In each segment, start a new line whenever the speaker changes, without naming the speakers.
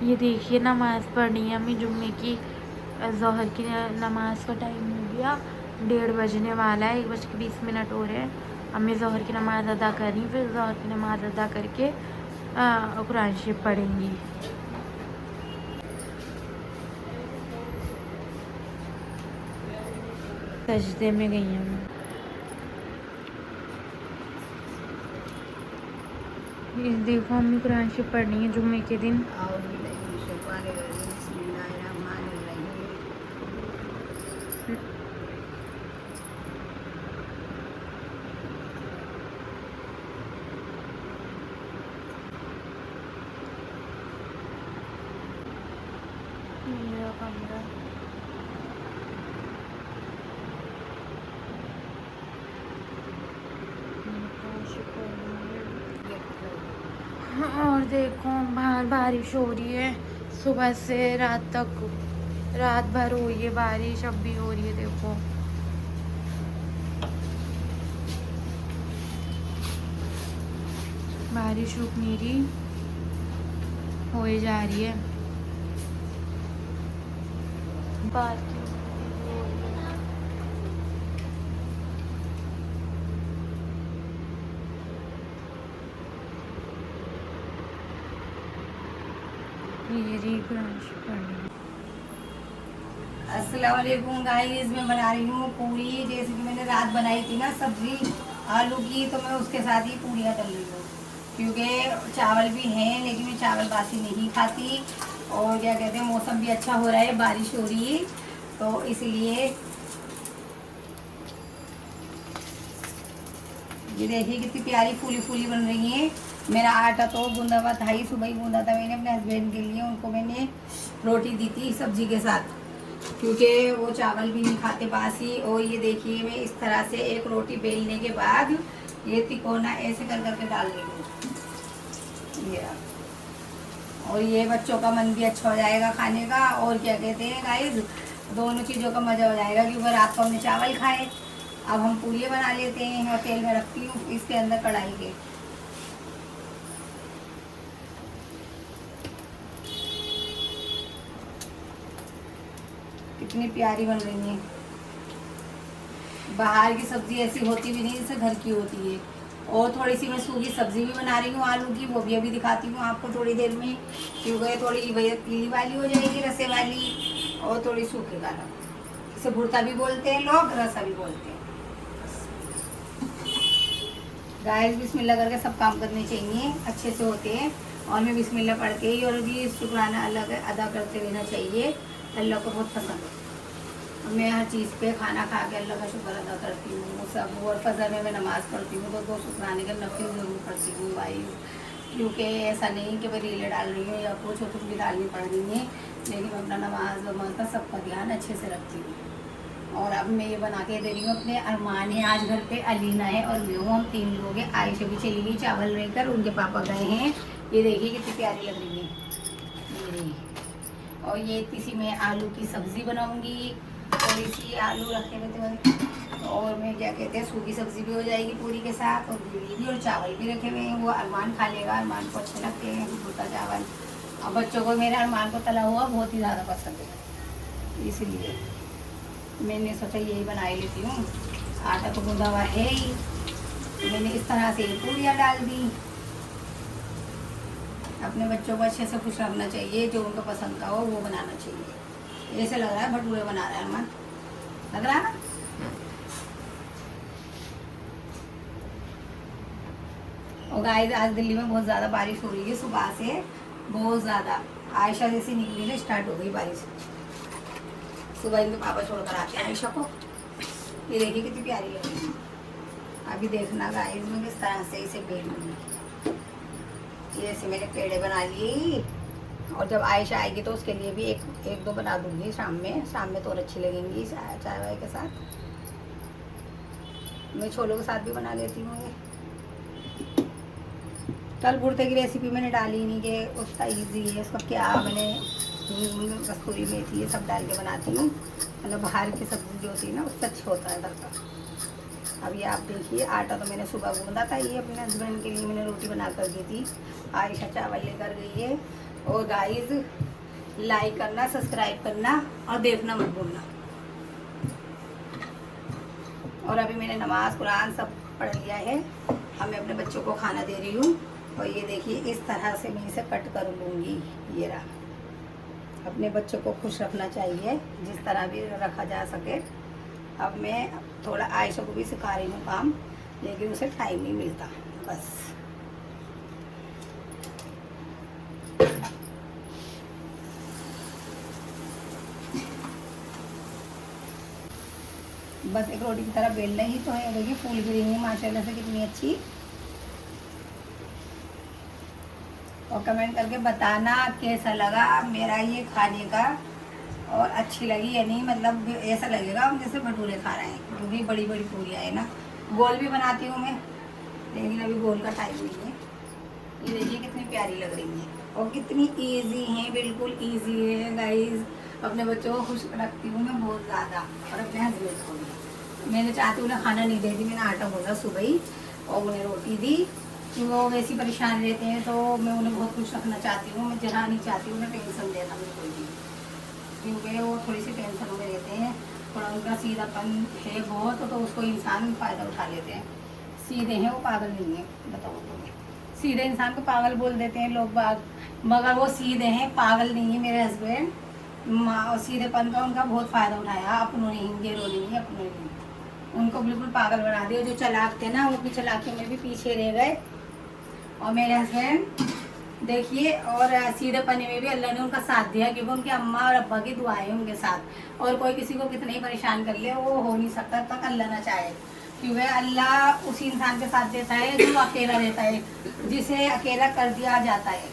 ये देखिए नमाज़ पढ़नी है हमें जुम्मे की। ज़ोहर की नमाज का टाइम हो गया, 1:30 बजने वाला है, 1:20 हो रहे हैं। हमें ज़ोहर की नमाज़ अदा करनी, फिर ज़ोहर की नमाज़ अदा करके कुरान शरीफ पढ़ेंगी। सजदे में गई हूँ मैं। ये देखो हमें कुरान शरीफ पढ़नी है जुम्मे के दिन। मेरा कमरा और देखो बाहर बारिश हो रही है सुबह से रात तक, रात भर हुई है बारिश, अब भी हो रही है। देखो बारिश रुक नहीं रही, हो ही जा रही है। बाहर की ये रही कुरान शरीफ पढ़नी।
अस्सलाम वालेकुम गाइस, मैं बना रही हूँ पूरी। जैसे कि मैंने रात बनाई थी ना सब्जी आलू की, तो मैं उसके साथ ही पूरियाँ तल रही हूँ। क्योंकि चावल भी हैं, लेकिन मैं चावल बासी नहीं खाती। और क्या कहते हैं, मौसम भी अच्छा हो रहा है, बारिश हो रही है, तो इसलिए ये देखिए कितनी प्यारी फूली फूली बन रही है। मेरा आटा तो गूंदा हुआ था ही, सुबह ही गूंदा था मैंने अपने हस्बैंड के लिए। उनको मैंने रोटी दी थी सब्जी के साथ, क्योंकि वो चावल भी नहीं खाते बासी। और ये देखिए मैं इस तरह से एक रोटी बेलने के बाद ये तिकोना ऐसे कर करके डाल रही हूँ ये। और ये बच्चों का मन भी अच्छा हो जाएगा खाने का, और क्या कहते हैं गाइस, दोनों चीज़ों का मज़ा हो जाएगा। क्योंकि रात को हमने चावल खाए, अब हम पूरी बना लेते हैं। और तेल में रखती हूँ इसके अंदर कढ़ाई के। कितनी प्यारी बन रही है। बाहर की सब्जी ऐसी होती भी नहीं जैसे घर की होती है। और थोड़ी सी मैं सूखी सब्जी भी बना रही हूँ आलू की, वो भी अभी दिखाती हूँ आपको थोड़ी देर में। क्योंकि थोड़ी भैया पीली वाली हो जाएगी, रसे वाली, और थोड़ी सूखे वाला। इसे भुर्ता भी बोलते हैं लोग, रसा भी बोलते हैं। गाइस बिस्मिल्लाह करके सब काम करने चाहिए, अच्छे से होते हैं। और मैं बिस्मिल्लाह पढ़ते ही और भी शुक्राना अल्लाह का अदा करते रहना चाहिए। अल्लाह को बहुत पसंद है। मैं हर चीज़ पे खाना खा के अल्लाह का शुक्र अदा करती हूँ सब। और फजर में मैं नमाज़ पढ़ती हूँ तो 2 शुक्राने के नफिल ज़रूर पढ़ती हूँ भाई। क्योंकि ऐसा नहीं कि मैं रीलें डाल रही हूँ या कुछ और कुछ भी डालनी पड़ रही है, लेकिन मैं अपना नमाज वमाज का सबका ध्यान अच्छे से रखती हूँ। और अब मैं ये बना के दे रही हूँ अपने। अरमान है आज घर पे, अलीना है और मैं हूँ, हम 3 लोग हैं। आयशा भी चली गई चावल लेकर, उनके पापा गए हैं। ये देखिए कितनी प्यारी लग रही है मेरी। और ये इसी में आलू की सब्ज़ी बनाऊंगी। थोड़ी सी आलू रखे हुए थे, और मैं क्या कहते हैं सूखी सब्ज़ी भी हो जाएगी पूरी के साथ, और पूरी भी, और चावल भी रखे हुए हैं। वो अरमान खा लेगा, अरमान को अच्छे लगते हैं भुट्टा चावल। और बच्चों को, मेरे अरमान को तला हुआ बहुत ही ज़्यादा पसंद है, इसलिए मैंने सोचा यही बना ही लेती हूँ। आटा तो गूंदा हुआ है ही, तो मैंने इस तरह से पूरियाँ डाल दी। अपने बच्चों को अच्छे से खुश रखना चाहिए, जो उनको पसंद का हो वो बनाना चाहिए। ऐसे लग रहा है भटूरे बना रहा है अरमान, लग रहा है ना। और गाइस आज दिल्ली में बहुत ज़्यादा बारिश हो रही है, सुबह से बहुत ज़्यादा। आयशा जैसी निकली ना, स्टार्ट हो गई बारिश। सुबह इनके पापा छोड़कर आते हैं आयशा को। ये देखिए कितनी प्यारी लग रही है। अभी देखना गाइस मैं किस तरह से इसे बेलूंगी। ये ऐसे मैंने पेड़े बना लिए, और जब आयशा आएगी तो उसके लिए भी एक दो बना दूंगी शाम में। शाम में तो और अच्छी लगेंगी चाय वाय के साथ। मैं छोलों के साथ भी बना लेती हूँ ये। कल भुर्ते की रेसिपी मैंने डाली नहीं, कि उसका ईजी है, उसका क्या मैंने कस्तूरी मेथी ये सब डाल के बनाती हूँ। मतलब बाहर की सब्जी जो होती है ना, उससे अच्छा होता है घर का। अभी आप देखिए आटा तो मैंने सुबह गूंदा था, ये अपने हस्बैंड के लिए मैंने रोटी बना कर दी थी। आयशा चावल लेकर गई है, और गाइस लाइक करना, सब्सक्राइब करना और देखना मत भूलना। और अभी मैंने नमाज कुरान सब पढ़ लिया है। अब मैं अपने बच्चों को खाना दे रही हूँ। और ये देखिए इस तरह से मैं इसे कट कर लूँगी। ये रहा। अपने बच्चों को खुश रखना चाहिए, जिस तरह भी रखा जा सके। अब मैं थोड़ा आयशा को भी सिखा रही हूँ काम, लेकिन उसे टाइम नहीं मिलता। बस बस एक रोटी की तरह बेलना ही तो है। देखिए फूल भी रही है माशाल्लाह से कितनी अच्छी। और कमेंट करके बताना कैसा लगा मेरा ये खाने का, और अच्छी लगी या नहीं। मतलब ऐसा लगेगा हम जैसे भटूरे खा रहे हैं, क्योंकि बड़ी बड़ी पूरियाँ है ना। गोल भी बनाती हूँ मैं, लेकिन अभी गोल का टाइम नहीं है। ये देखिए कितनी प्यारी लग रही है और कितनी इजी है, बिल्कुल इजी है गाइस। अपने बच्चों को खुश रखती हूँ मैं बहुत ज़्यादा, और अपने हस्बैंड को भी। मैंने चाहती उन्हें खाना नहीं देती, मैंने आटा बोला सुबह ही और उन्हें रोटी दी। कि वो वैसे ही परेशान रहते हैं, तो मैं उन्हें बहुत खुश रखना चाहती हूँ। मैं जरा नहीं चाहती उन्हें टेंशन देना मैं कोई भी, क्योंकि वो थोड़ी सी टेंशन में रहते हैं। थोड़ा उनका सीधापन है बहुत, तो उसको इंसान फ़ायदा उठा लेते हैं। सीधे हैं वो, पागल नहीं है। बताओ तुम्हें, सीधे इंसान को पागल बोल देते हैं लोग बाग, मगर वो सीधे हैं, पागल नहीं है मेरे हस्बैंड। और सीधेपन का उनका बहुत फ़ायदा उठाया अपनों ने, गेरों ने नहीं, अपनों ने। उनको बिल्कुल पागल बना दिया। जो चालाक थे ना, वो भी चालाकी में भी पीछे रह गए। और मेरे हस्बैंड देखिए, और सीधेपने में भी अल्लाह ने उनका साथ दिया, क्योंकि उनके अम्मा और अब्बा की दुआएं उनके साथ। और कोई किसी को कितना ही परेशान कर ले, वो हो नहीं सकता तक अल्लाह ना चाहे, क्योंकि अल्लाह उसी इंसान के साथ देता है जो अकेला रहता है। जिसे अकेला कर दिया जाता है,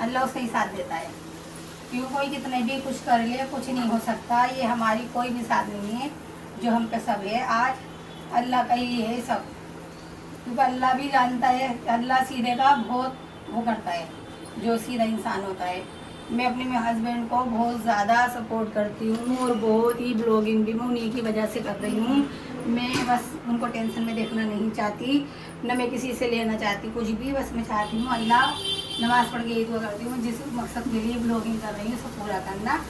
अल्लाह उसका ही साथ देता है। क्यों कोई कितने भी कुछ कर ले, कुछ नहीं हो सकता। ये हमारी कोई भी साथ नहीं है, जो हम पे सब है आज अल्लाह का ही है सब। क्योंकि अल्लाह भी जानता है, अल्लाह सीधे का बहुत वो करता है, जो सीधा इंसान होता है। मैं अपने हस्बैंड को बहुत ज़्यादा सपोर्ट करती हूँ, और बहुत ही ब्लॉगिंग भी मैं उन्हीं की वजह से कर रही हूँ। मैं बस उनको टेंशन में देखना नहीं चाहती, न मैं किसी से लेना चाहती कुछ भी। बस मैं चाहती हूँ अल्लाह, नमाज़ पढ़ के यही दुआ करती हूँ, जिस मकसद के लिए ब्लॉगिंग कर रही हूँ सब पूरा करना।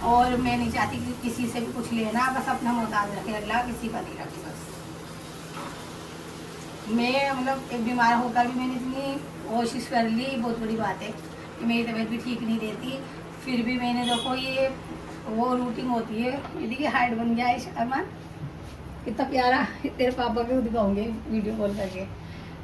और मैं नहीं चाहती कि किसी से भी कुछ लेना, बस अपना मोहताज रखे अल्लाह, किसी का नहीं रखे बस। मैं मतलब एक बीमार होकर भी मैंने इतनी कोशिश कर ली, बहुत बड़ी बात है कि मेरी तबीयत भी ठीक नहीं रहती, फिर भी मैंने देखो ये वो रूटीन होती है। ये देखिए हाइट बन गया है अरमान, कितना प्यारा। तेरे पापा को दिखाऊंगे वीडियो कॉल करके।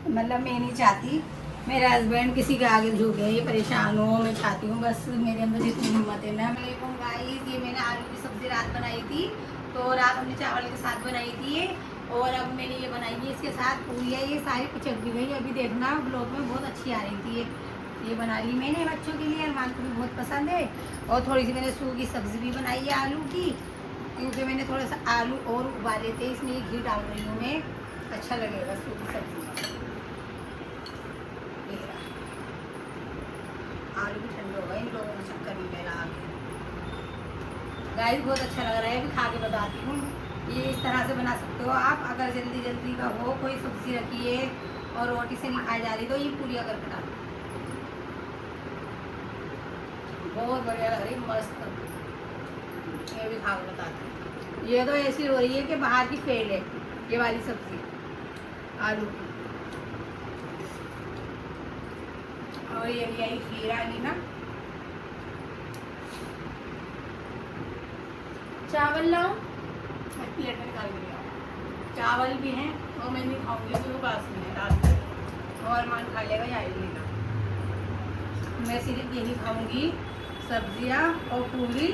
मतलब मैं नहीं चाहती मेरा हस्बैंड किसी के आगे झुके, ये परेशान हो। मैं चाहती हूँ बस मेरे अंदर जितनी हिम्मत है ना। मैं गाइस, ये मैंने आलू की सब्ज़ी रात बनाई थी, तो रात हमने चावल के साथ बनाई थी, और अब मैंने ये बनाई है इसके साथ पूरी है। ये सारी पिचक भी गई, अभी देखना ब्लॉग में बहुत अच्छी आ रही थी। ये बना ली मैंने बच्चों के लिए, अरमान को भी बहुत पसंद है। और थोड़ी सी मैंने सूखी सब्ज़ी भी बनाई है आलू की, क्योंकि मैंने थोड़ा सा आलू और उबाले थे, इसमें ये घी डाल रही हूँ मैं, अच्छा लगेगा सूखी सब्ज़ी। आलू भी ठंडे हो गए, इन लोगों का चक्कर भी मेरा आ गया। गाइस बहुत अच्छा लग रहा है, अभी खा के बताती हूँ। ये इस तरह से बना सकते हो आप, अगर जल्दी जल्दी का हो, कोई सब्ज़ी रखी है और रोटी से नहीं खाई जा रही, तो ये पूरियाँ करके डालो, बहुत बढ़िया लग रही, मस्त। ये भी खा के बताती हूँ। ये तो ऐसी हो रही है कि बाहर की फेल है ये वाली सब्ज़ी आलू की। और ये भी आई खीरा ली ना। चावल लाओ, प्लेट में निकाल लिया। चावल भी हैं, और मैं नहीं खाऊंगी, तो बास में है रात में, और मान खा लेगा या लेगा। मैं सिर्फ यही खाऊंगी, सब्जियां और पूरी।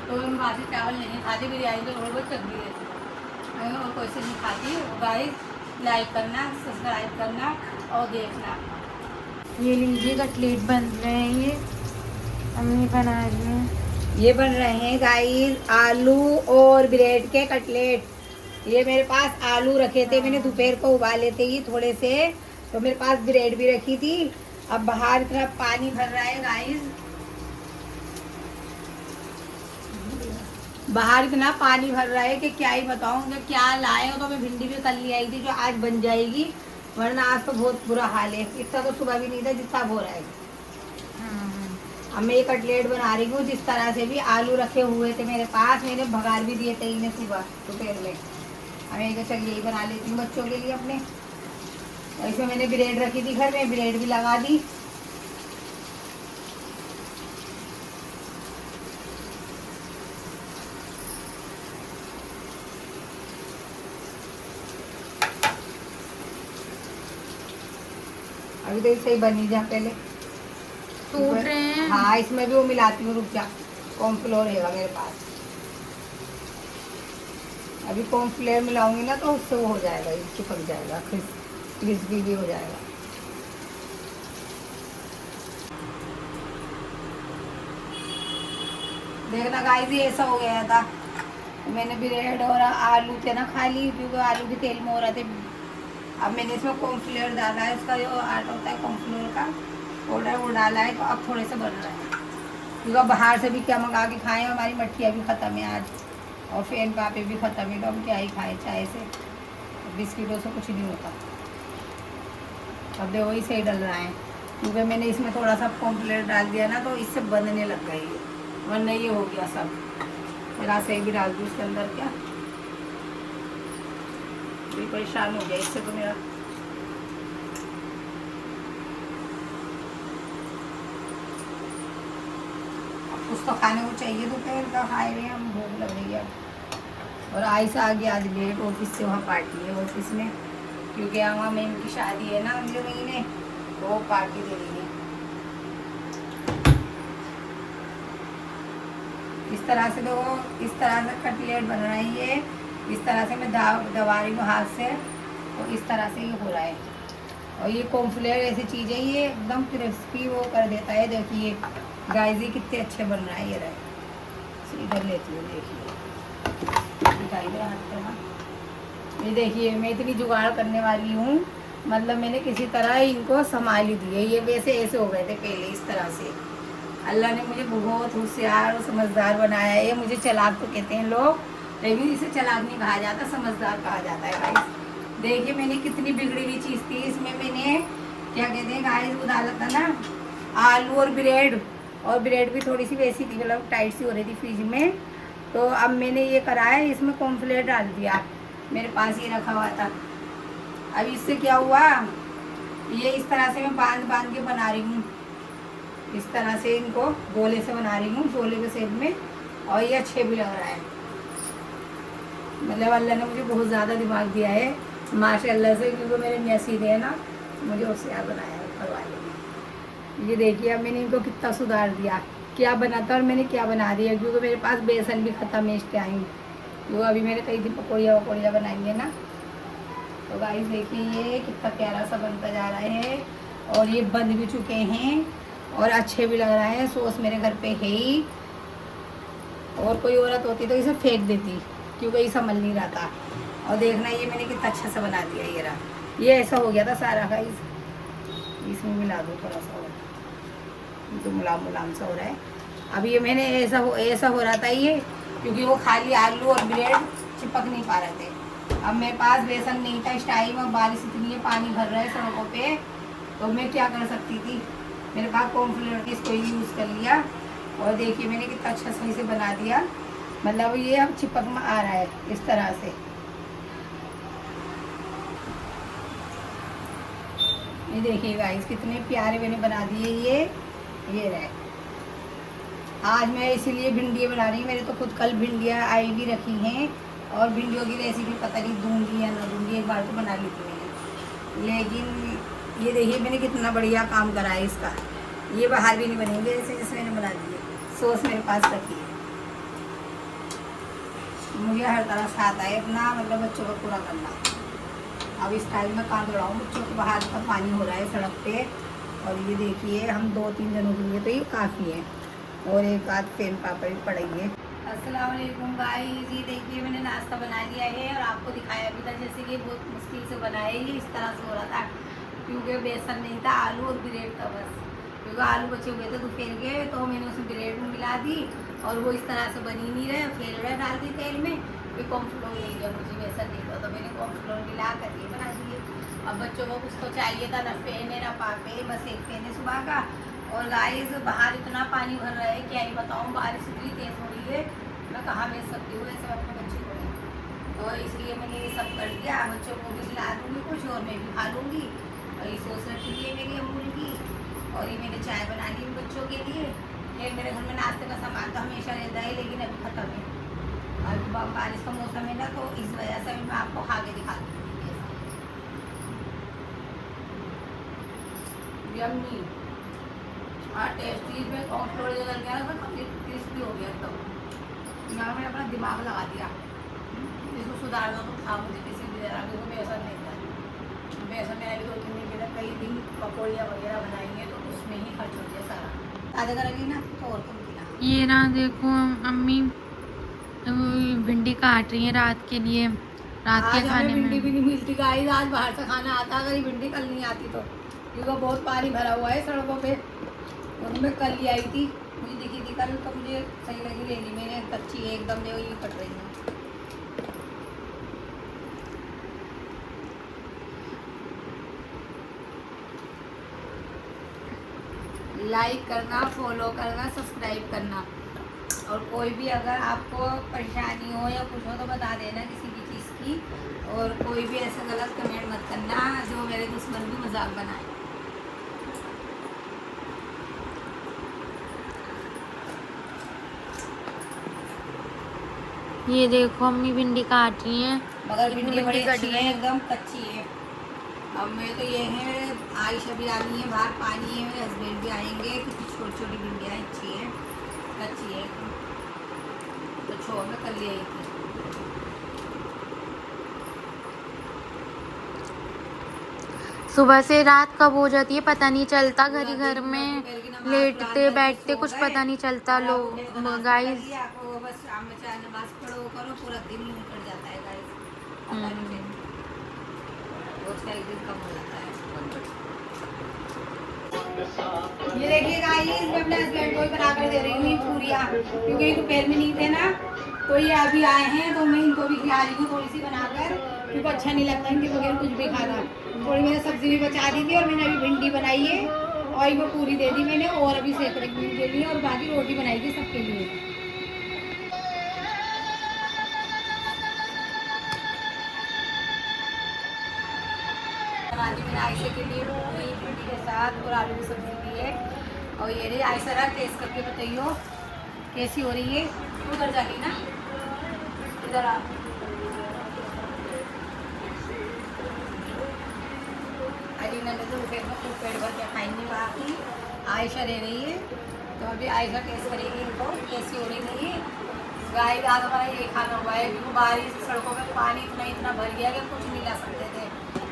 तो मैं बासी चावल नहीं खाती, बिरयानी तो थोड़ी बहुत चक भी देती हूँ, और कोई से नहीं खाती। गाइस लाइक करना, सब्सक्राइब करना और देखना।
ये लीजिए कटलेट बन रहे हैं, ये अम्मी बना रही हैं।
ये बन रहे हैं गाइस आलू और ब्रेड के कटलेट। ये मेरे पास आलू रखे थे, मैंने दोपहर को उबाले थे ये थोड़े से, तो मेरे पास ब्रेड भी रखी थी। अब बाहर इतना पानी भर रहा है गाइस, बाहर इतना पानी भर रहा है कि क्या ही बताऊँ। क्या लाए हो, तो मैं भिंडी भी कल ले आई थी जो आज बन जाएगी, वरना आज तो बहुत बुरा हाल है। इतना तो सुबह भी नहीं था जितना हो रहा है। अब मैं ये कटलेट बना रही हूँ जिस तरह से भी आलू रखे हुए थे मेरे पास, मैंने भगार भी दिए थे इन्हें सुबह दोपहर में। अब मैं चल यही बना लेती हूँ बच्चों के लिए अपने। और इसमें मैंने ब्रेड रखी थी घर में, ब्रेड भी लगा दी। अभी तो इससे ही बनी जा पहले
टूट रहे हैं।
हाँ इसमें भी वो मिलाती हूँ, रुक जा। कॉर्नफ्लोर रहेगा मेरे पास, अभी कॉर्नफ्लोर मिलाऊंगी ना तो उससे वो हो जाएगा, ये चिपक जाएगा, क्रिस्पी भी हो जाएगा। देखना गाइस ये ऐसा हो गया था, मैंने ब्रेड और आलू थे ना खा ली क्योंकि आलू के तेल में हो रहे थे। अब मैंने इसमें कॉर्नफ्लोर डाला है, उसका जो आटा होता है कॉर्नफ्लोर का पाउडर वो डाला है, तो अब थोड़े से बन रहा है। क्योंकि बाहर से भी क्या मंगा के खाएं, हमारी मट्ठियाँ भी ख़त्म है आज और फैन पापे भी ख़त्म है, तो हम क्या ही खाएं चाय से, बिस्किटों से कुछ नहीं होता। अब देखो वही सही डल रहा है क्योंकि मैंने इसमें थोड़ा सा कॉर्नफ्लोर डाल दिया ना तो इससे बनने लग गई है, वरना ये हो गया सब। मेरा सही भी डाल दूँ इसके अंदर क्या, भी परेशान हो गया इससे तो मेरा। कुछ तो खाने को चाहिए, दोपहर का खाए हुए हम, भूख लग रही है। और आयशा आ गया आज लेट ऑफिस से, वहाँ पार्टी है ऑफिस में क्योंकि वहाँ में इनकी शादी है ना अगले महीने, तो वो पार्टी दे रही है। इस तरह से देखो, इस तरह से कटलेट बन रही है, इस तरह से मैं दबा रही हूँ हाथ से, तो इस तरह से ये हो रहा है। और ये कॉर्नफ्लोर ऐसी चीज़ है, ये एकदम क्रिस्पी वो कर देता है। देखिए गाइस ये कितने अच्छे बन रहा है, ये रहे इधर लेती हूँ, देखिए दिखाई दे हाथ पे ना, ये देखिए मैं इतनी जुगाड़ करने वाली हूँ, मतलब मैंने किसी तरह इनको संभाल ही दिए। ये वैसे ऐसे हो गए थे पहले इस तरह से, अल्लाह ने मुझे बहुत होशियार और समझदार बनाया है। मुझे चालाक तो कहते हैं लोग, लेकिन इसे चालाक नहीं कहा जाता, समझदार कहा जाता है गाइस। देखिए मैंने कितनी बिगड़ी हुई चीज़ थी, इसमें मैंने क्या कहते हैं गाइस वो डाला था ना आलू और ब्रेड भी थोड़ी सी वैसी थी, मतलब टाइट सी हो रही थी फ्रिज में। तो अब मैंने ये करा है, इसमें कॉर्नफ्लोर डाल दिया, मेरे पास ये रखा हुआ था। अब इससे क्या हुआ, ये इस तरह से मैं बांध के बना रही हूँ, इस तरह से इनको गोले से बना रही हूँ, गोले के शेप में, और ये अच्छे भी लग रहा है। मतलब अल्लाह ने मुझे बहुत ज़्यादा दिमाग दिया है माशाल्लाह से, क्योंकि मेरे मियाँ सीधे है ना, मुझे होशियार बनाया है ऊपर वाले ने। ये देखिए अब मैंने इनको कितना सुधार दिया, क्या बना था और मैंने क्या बना दिया, क्योंकि मेरे पास बेसन भी ख़त्म है इस टाइम, क्योंकि अभी मैंने कई दिन पकौड़िया बनाई है ना। तो गाइस देखिए ये कितना प्यारा सा बनता जा रहा है, और ये बन भी चुके हैं और अच्छे भी लग रहे हैं। सॉस मेरे घर पे है ही, और कोई औरत होती तो इसे फेंक देती क्योंकि ये संभल नहीं रहा था। और देखना ये मैंने कितना अच्छा सा बना दिया, ये रहा, ये ऐसा हो गया था सारा का। इसमें मिला दो थोड़ा सा और, तो मुलायम सा हो रहा है। अब ये मैंने ऐसा हो रहा था ये, क्योंकि वो खाली आलू और ब्रेड चिपक नहीं पा रहे थे। अब मेरे पास बेसन नहीं था इस टाइम, और बारिश इतनी है, पानी भर रहा है सड़कों पे, तो मैं क्या कर सकती थी, मेरे पास कॉर्नफ्लोर इसको ही यूज़ कर लिया। और देखिए मैंने कितना अच्छा सही से बना दिया, मतलब ये अब चिपक में आ रहा है इस तरह से। ये देखिए गाइस कितने प्यारे मैंने बना दिए ये रहे। आज मैं इसीलिए भिंडियाँ बना रही हूँ, मेरे तो खुद कल भिंडियाँ आई भी रखी हैं, और भिंडियों की रेसिपी पता नहीं दूंगी या ना दूंगी, एक बार तो बना ली थी मैंने। लेकिन ये देखिए मैंने कितना बढ़िया काम करा है इसका, ये बाहर भी नहीं बनेंगे ऐसे जैसे मैंने बना दिए। सॉस मेरे पास रखी है, मुझे हर तरह से आता है अपना, मतलब बच्चों का पूरा करना। अब इस टाइम में कहाँ दौड़ाऊँ, बच्चों के बाहर का पानी हो रहा है सड़क पे। और ये देखिए हम 2-3 जनों के लिए तो ये काफ़ी है, और एक आध पेन पापड़ भी पड़ेंगे। अस्सलाम वालेकुम गाइस, ये देखिए मैंने नाश्ता बना लिया है और आपको दिखाया भी था जैसे कि बहुत मुश्किल से बनाया, ये इस तरह से हो रहा था क्योंकि बेसन नहीं था, आलू और ब्रेड था बस। क्योंकि आलू बचे हुए थे दोपहर के, तो मैंने उसमें ब्रेड में मिला दी, और वो इस तरह से बनी नहीं रहे, फेल रहे डाल दी तेल में। फिर कॉर्नफ्लोर नहीं गया, मुझे बेसन नहीं था, तो मैंने कॉर्नफ्लोर मिला कर ये बना दिए। अब बच्चों को कुछ तो चाहिए था, ना फेन है ना पापे, बस एक फेन है सुबह का, और गाइस बाहर इतना पानी भर रहा है, क्या ही बताऊँ, बारिश इतनी तेज़ हो रही है, मैं कहाँ भेज सकती हूँ ऐसे अपने बच्चे को। तो इसलिए मैंने ये सब कर दिया, बच्चों को भी खिला दूँगी कुछ और मैं भी खा लूँगी। और ये सोच रखी है मेरी अमूल की, और ये मैंने चाय बना ली बच्चों के लिए। ये मेरे घर में नाश्ते का सामान तो हमेशा रहता है, लेकिन अभी ख़त्म है। अभी बारिश का मौसम है ना, तो इस वजह से मैं आपको खा के दिखाती हूँ। यम्मी हाँ, टेस्टी में थोड़ी जगह गया ना, तो क्रिस्पी हो गया एकदम। यहाँ मैंने अपना दिमाग लगा दिया, इसको सुधार दो तो खा, मुझे किसी भी तरह की बेसन नहीं था। बेसन मेरा भी 2-3 दिन के लिए कई दिन पकौड़ियाँ वगैरह बनाएंगे तो उसमें ही खर्च हो गया सारा। आधा करेंगी ना तो और कम दिला।
ये ना देखो अम्मी भिंडी काट रही है रात के लिए, रात के
आज
खाने
हमें भिंडी
में।
भी नहीं मिलती गाइस, आज बाहर से खाना आता। अगर ये भिंडी कल नहीं आती तो, क्योंकि बहुत पानी भरा हुआ है सड़कों पे। और मैं कल ही आई थी, मुझे दिखी थी कल, तो मुझे सही लगी लेनी। मैंने कच्ची है एकदम, जो ये कट रही है। लाइक करना, फॉलो करना, सब्सक्राइब करना। और कोई भी अगर आपको परेशानी हो या कुछ हो तो बता देना किसी भी चीज़ की। और कोई भी ऐसा गलत कमेंट मत करना जो मेरे दुश्मन भी मजाक बनाए।
ये देखो अम्मी भिंडी काट रही हैं,
मगर भिंडी बड़ी अच्छी
कट
है,
गई।
एकदम कच्ची है। अब मैं तो ये है, आयशा भी आनी है, बाहर पानी है, मेरे हस्बैंड भी आएंगे, क्योंकि छोटी छोटी भिंडियाँ अच्छी है, कच्ची है एकदम। तो छोड़ मैं कल ले आई थी।
सुबह से रात कब हो जाती है पता नहीं चलता, घर ही
पूरा
घर
दिन
में
दोपहर की नमाज
लेटते
कुरान करके
बैठते
सो
कुछ
गए।
पता नहीं चलता।
और
लो
आप उठे तो नाश्ता
गाइस,
करिए, आपको बस शाम में चाय नमाज पढ़ो करो, पूरा दिन ही निकल जाता है गाइस, पता नहीं चलता। रोज का एक दिन कम हो जाता है। ये देखिए गाइस, मैं अपने हस्बैंड को ही बना कर दे रही हूँ ये पूरियाँ, क्योंकि ये दोपहर में नहीं थे ना, तो ये अभी आए हैं, तो मैं इनको भी खिला रही हूँ थोड़ी सी बनाकर, क्योंकि अच्छा नहीं लगता इनके बगैर कुछ भी खाना। थोड़ी मैंने सब्जी भी बचा दी थी, और मैंने अभी भिंडी बनाई है, और इनको पूरी दे दी मैंने, और अभी सेक रही हूँ इनके लिए, और बाकी रोटी बनाई थी सबके लिए। बनाती मैंने आयशा के लिए पूरी भिंडी के साथ, और आलू की सब्जी भी है। और ये रही आयशा, रहा टेस्ट करके बताइयो कैसी हो रही है। उधर जाके ना, इधर आ। अलीना ने तो दोपहर में खूब पेट भर के खाएंगी, बाकी आयशा दे रही है, तो अभी आयशा टेस्ट करेगी इनको कैसी हो रही है। गाय आज हमारा ये खाना हुआ है, क्योंकि बारिश सड़कों में पानी इतना भर गया कि कुछ नहीं ला सकते थे।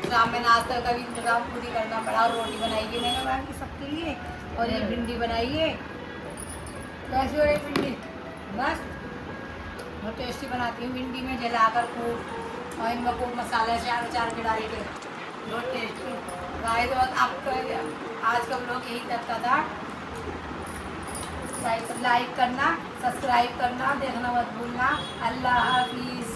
शाम में नाश्ते का भी इंतजाम खुद ही करना पड़ा, और रोटी बनाई है मैंने बाकी सबके लिए, और ये भिंडी बनाई है। कैसी हो रही भिंडी? बस बहुत टेस्टी बनाती हूँ भिंडी में जलाकर खूब, और इनमें खूब मसाले से अचार के डाल के, बहुत टेस्टी। गाय तो आपका आज का ब्लॉग यही तक का था। लाइक करना, सब्सक्राइब करना, देखना मत भूलना। अल्लाह हाफिज़।